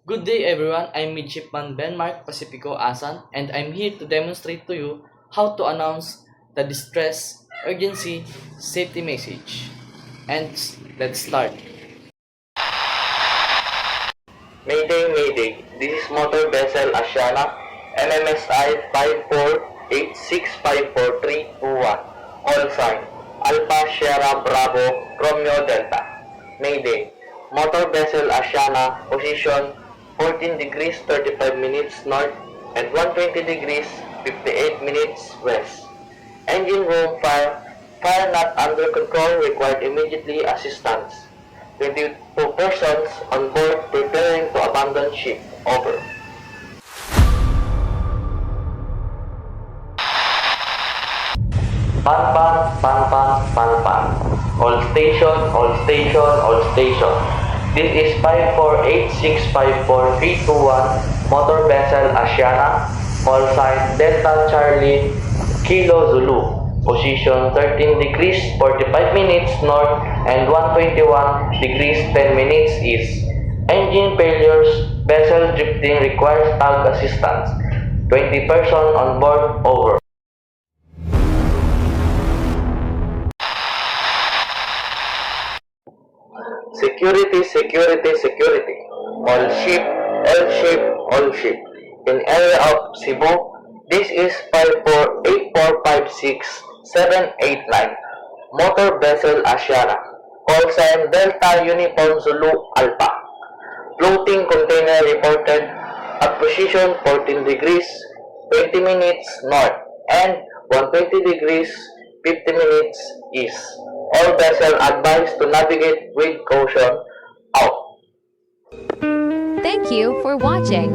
Good day everyone, I'm Midshipman Benmark Pacifico Asan and I'm here to demonstrate to you how to announce the distress, urgency, safety message. And let's start. Mayday, Mayday. This is motor vessel Asiana, MMSI 548654321. Call sign Alpha Sierra Bravo Romeo Delta. Mayday. Motor vessel Asiana, position 14 degrees 35 minutes north and 120 degrees 58 minutes west. Engine room fire. Fire not under control required immediately assistance. 22 persons on board preparing to abandon ship. Over. Pan. All station, all station, all station. This is 548654321 motor vessel Asiana. Call sign Delta Charlie Kilo Zulu. Position 13 degrees 45 minutes north and 121 degrees 10 minutes east. Engine failures, vessel drifting requires tug assistance. 20 person on board. Over. Security. All ship, all ship. In area of Cebu, this is 548456789. Motor vessel Asiana. Call sign Delta Uniform Zulu Alpha. Floating container reported at position 14 degrees 20 minutes north and 120 degrees 50 minutes east. All vessel advised to navigate with caution. Out. Thank you for watching.